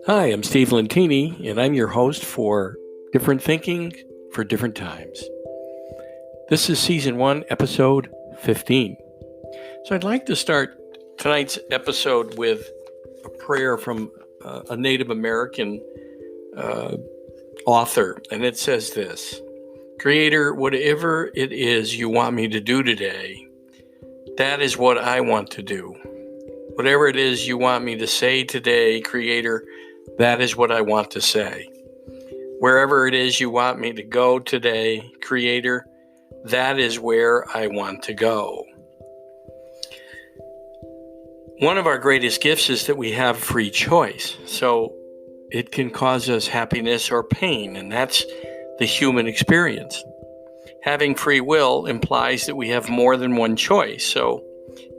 Hi, I'm Steve Lentini, and I'm your host for Different Thinking for Different Times. This is Season 1, Episode 15. So I'd like to start tonight's episode with a prayer from a Native American author, and it says this: Creator, whatever it is you want me to do today, that is what I want to do. Whatever it is you want me to say today, Creator, that is what I want to say. Wherever it is you want me to go today, Creator, that is where I want to go. One of our greatest gifts is that we have free choice. So it can cause us happiness or pain, and that's the human experience. Having free will implies that we have more than one choice. So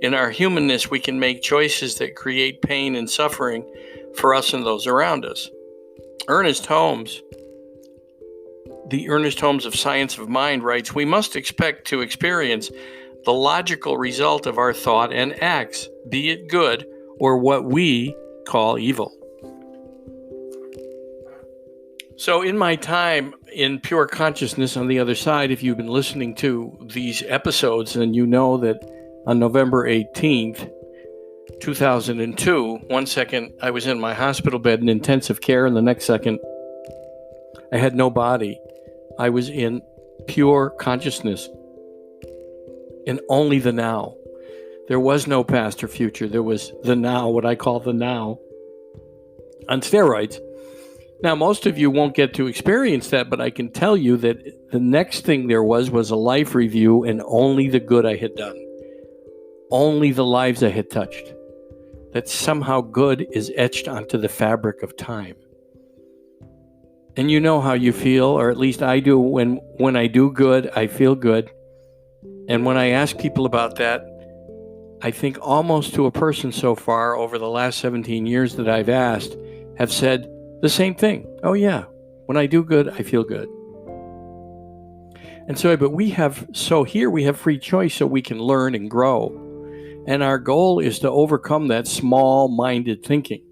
in our humanness, we can make choices that create pain and suffering for us and those around us. The Ernest Holmes of Science of Mind writes, we must expect to experience the logical result of our thought and acts, be it good or what we call evil. So in my time in pure consciousness on the other side, if you've been listening to these episodes, then you know that on November 18th, 2002, 1 second I was in my hospital bed in intensive care, and the next second I had no body. I was in pure consciousness and only the now. There was no past or future. There was the now, what I call the now, on steroids. Now, most of you won't get to experience that, but I can tell you that the next thing there was a life review, and only the good I had done. Only the lives I had touched. That somehow good is etched onto the fabric of time. And you know how you feel, or at least I do, when I do good, I feel good. And when I ask people about that, I think almost to a person so far over the last 17 years that I've asked have said the same thing. Oh yeah, when I do good, I feel good. And so, but we have free choice so we can learn and grow. And our goal is to overcome that small-minded thinking.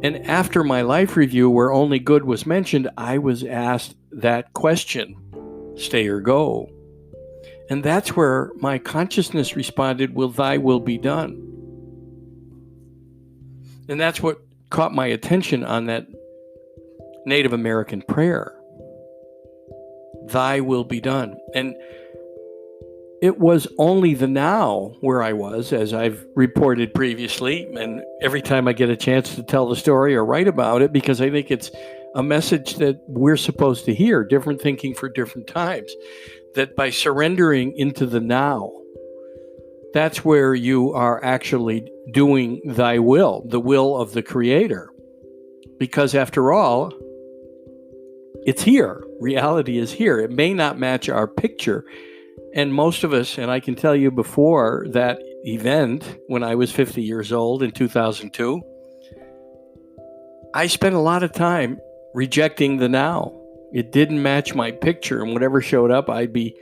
And after my life review, where only good was mentioned, I was asked that question, stay or go. And that's where my consciousness responded, will thy will be done? And that's what caught my attention on that Native American prayer. Thy will be done. And it was only the now where I was, as I've reported previously, and every time I get a chance to tell the story or write about it, because I think it's a message that we're supposed to hear, different thinking for different times, that by surrendering into the now, that's where you are actually doing thy will, the will of the Creator. Because after all, it's here. Reality is here. It may not match our picture. And most of us, and I can tell you before that event, when I was 50 years old in 2002, I spent a lot of time rejecting the now. It didn't match my picture, and whatever showed up, I'd be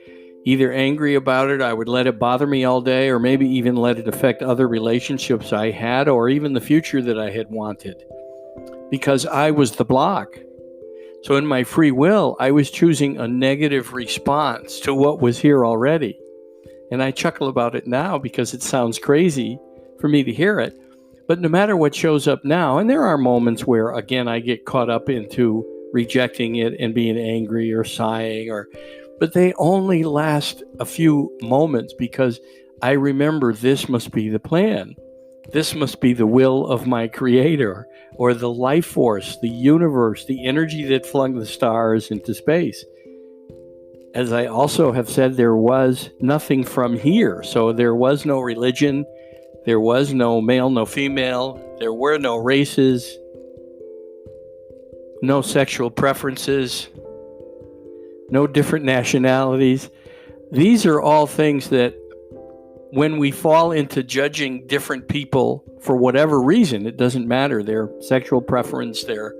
either angry about it, I would let it bother me all day, or maybe even let it affect other relationships I had, or even the future that I had wanted, because I was the block. So in my free will, I was choosing a negative response to what was here already. And I chuckle about it now because it sounds crazy for me to hear it. But no matter what shows up now, and there are moments where, again, I get caught up into rejecting it and being angry or sighing, but they only last a few moments because I remember this must be the plan. This must be the will of my Creator, or the life force, the universe, the energy that flung the stars into space. As I also have said, there was nothing from here. So there was no religion, there was no male, no female, there were no races, no sexual preferences, no different nationalities. These are all things that when we fall into judging different people for whatever reason, it doesn't matter, their sexual preference, their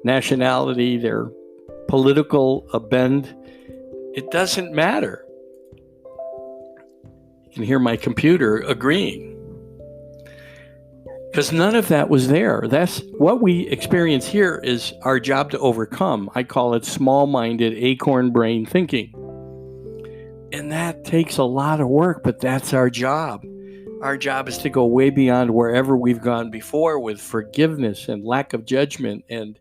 nationality, their political bend, it doesn't matter. You can hear my computer agreeing. because none of that was there. That's what we experience here is our job to overcome. I call it small-minded acorn brain thinking. And that takes a lot of work, but that's our job. Our job is to go way beyond wherever we've gone before with forgiveness and lack of judgment and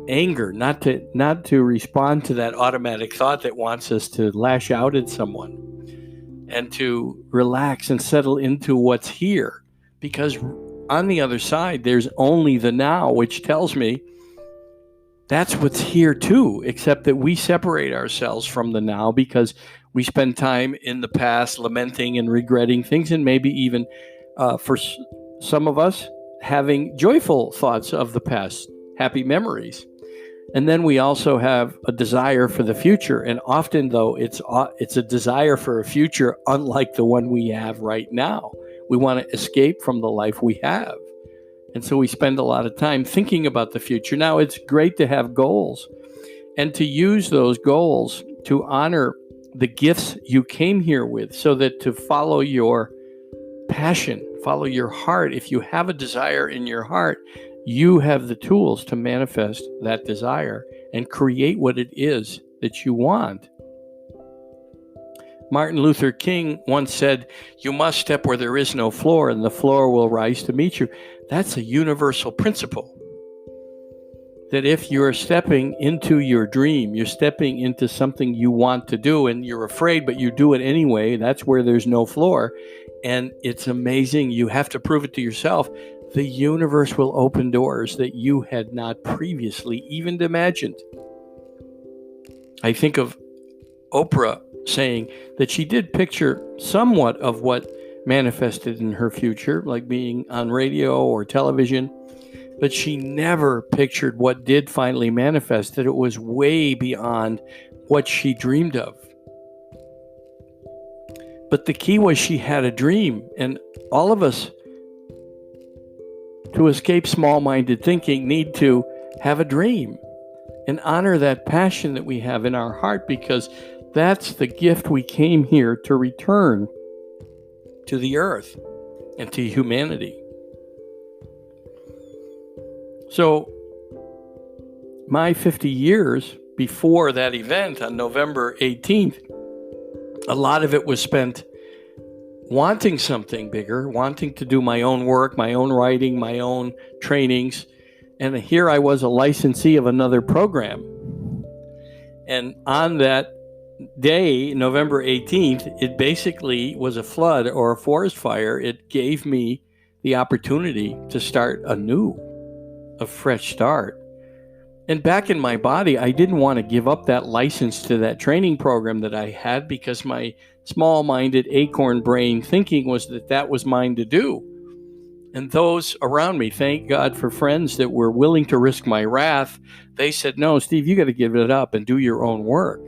anger, not to respond to that automatic thought that wants us to lash out at someone, and to relax and settle into what's here. Because on the other side, there's only the now, which tells me that's what's here too, except that we separate ourselves from the now because we spend time in the past lamenting and regretting things, and maybe even for some of us having joyful thoughts of the past, happy memories. And then we also have a desire for the future. And often, though, it's a desire for a future unlike the one we have right now. We want to escape from the life we have. And so we spend a lot of time thinking about the future. Now, it's great to have goals and to use those goals to honor the gifts you came here with, so that to follow your passion, follow your heart. If you have a desire in your heart, you have the tools to manifest that desire and create what it is that you want. Martin Luther King once said, "You must step where there is no floor, and the floor will rise to meet you." That's a universal principle. That if you're stepping into your dream, you're stepping into something you want to do, and you're afraid, but you do it anyway, that's where there's no floor. And it's amazing. You have to prove it to yourself. The universe will open doors that you had not previously even imagined. I think of Oprah saying that she did picture somewhat of what manifested in her future, like being on radio or television, but she never pictured what did finally manifest, that it was way beyond what she dreamed of. But the key was she had a dream, and all of us, to escape small-minded thinking, need to have a dream and honor that passion that we have in our heart, because that's the gift we came here to return to the earth and to humanity. So my 50 years before that event on November 18th, a lot of it was spent wanting something bigger, wanting to do my own work, my own writing, my own trainings. And here I was, a licensee of another program. And on that day, November 18th, it basically was a flood or a forest fire. It gave me the opportunity to start anew, a fresh start. And back in my body, I didn't want to give up that license to that training program that I had, because my small-minded acorn brain thinking was that was mine to do. And those around me, thank God for friends that were willing to risk my wrath. They said, "No, Steve, you got to give it up and do your own work.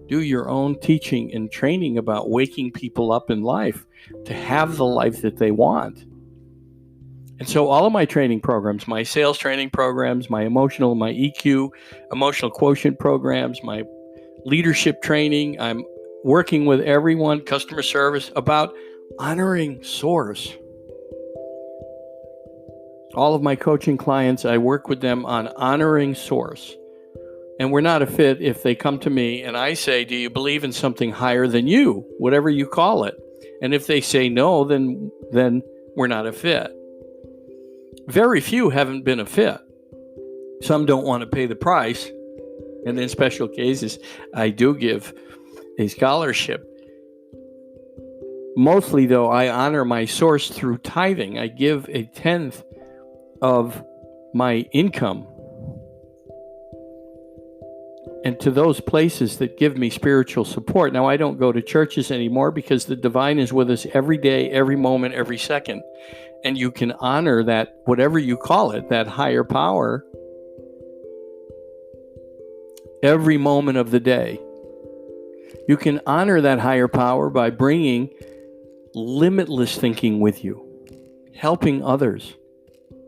Do your own teaching and training about waking people up in life to have the life that they want." And so all of my training programs, my sales training programs, my EQ, emotional quotient programs, my leadership training, I'm working with everyone, customer service, about honoring source. All of my coaching clients, I work with them on honoring source. And we're not a fit if they come to me and I say, "Do you believe in something higher than you?" Whatever you call it. And if they say no, then we're not a fit. Very few haven't been a fit. Some don't want to pay the price. And in special cases, I do give a scholarship. Mostly, though, I honor my source through tithing. I give 1/10 of my income, and to those places that give me spiritual support. Now, I don't go to churches anymore because the divine is with us every day, every moment, every second. And you can honor that, whatever you call it, that higher power, every moment of the day. You can honor that higher power by bringing limitless thinking with you, helping others,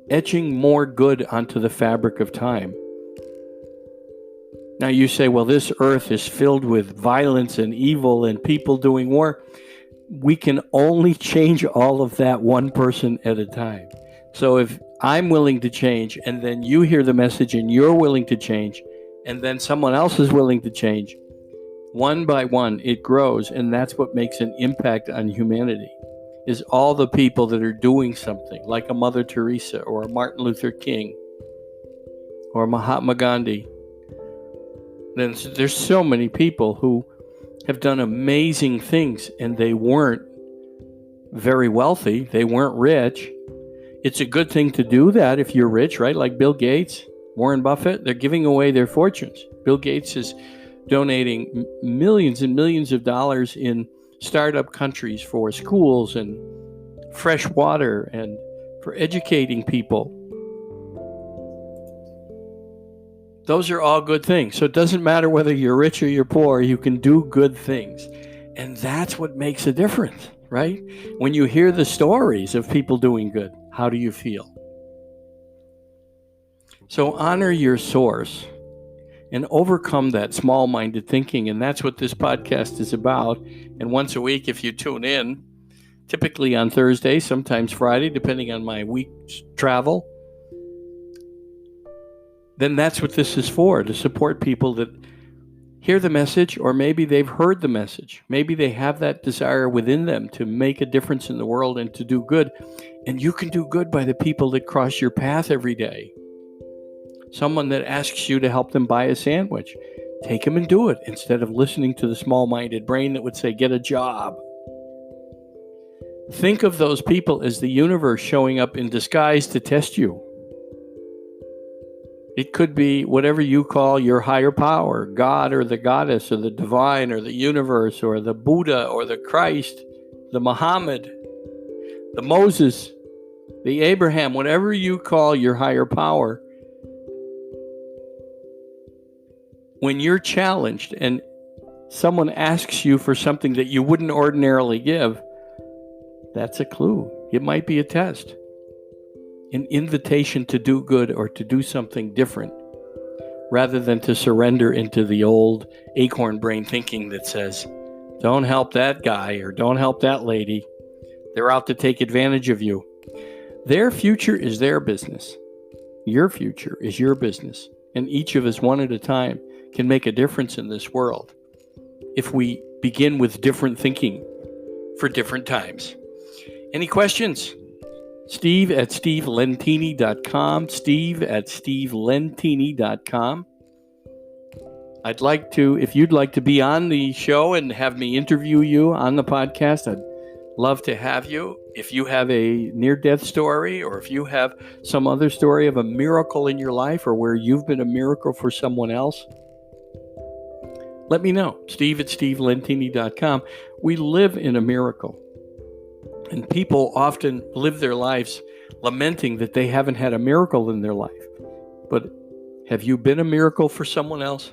etching more good onto the fabric of time. Now you say, well, this earth is filled with violence and evil and people doing war. We can only change all of that one person at a time. So if I'm willing to change, and then you hear the message and you're willing to change, and then someone else is willing to change, one by one, it grows. And that's what makes an impact on humanity, is all the people that are doing something, like a Mother Teresa or a Martin Luther King or Mahatma Gandhi. Then there's so many people who have done amazing things, and they weren't very wealthy. They weren't rich. It's a good thing to do that if you're rich, right? Like Bill Gates, Warren Buffett, they're giving away their fortunes. Bill Gates is donating millions and millions of dollars in startup countries for schools and fresh water and for educating people. Those are all good things. So it doesn't matter whether you're rich or you're poor, you can do good things. And that's what makes a difference, right? When you hear the stories of people doing good, how do you feel? So honor your source and overcome that small-minded thinking. And that's what this podcast is about. And once a week, if you tune in, typically on Thursday, sometimes Friday, depending on my week's travel, then that's what this is for, to support people that hear the message, or maybe they've heard the message. Maybe they have that desire within them to make a difference in the world and to do good. And you can do good by the people that cross your path every day. Someone that asks you to help them buy a sandwich, take them and do it, instead of listening to the small-minded brain that would say, get a job. Think of those people as the universe showing up in disguise to test you. It could be whatever you call your higher power, God or the goddess or the divine or the universe or the Buddha or the Christ, the Muhammad, the Moses, the Abraham, whatever you call your higher power. When you're challenged and someone asks you for something that you wouldn't ordinarily give, that's a clue. It might be a test. An invitation to do good or to do something different, rather than to surrender into the old acorn brain thinking that says, don't help that guy or don't help that lady. They're out to take advantage of you. Their future is their business. Your future is your business. And each of us, one at a time, can make a difference in this world if we begin with different thinking for different times. Any questions? Steve at stevelentini.com, Steve at stevelentini.com. I'd like to, if you'd like to be on the show and have me interview you on the podcast, I'd love to have you. If you have a near-death story, or if you have some other story of a miracle in your life, or where you've been a miracle for someone else, let me know. Steve at stevelentini.com. We live in a miracle. And people often live their lives lamenting that they haven't had a miracle in their life. But have you been a miracle for someone else?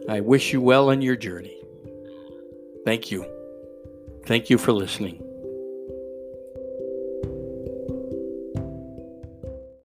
I wish you well on your journey. Thank you. Thank you for listening.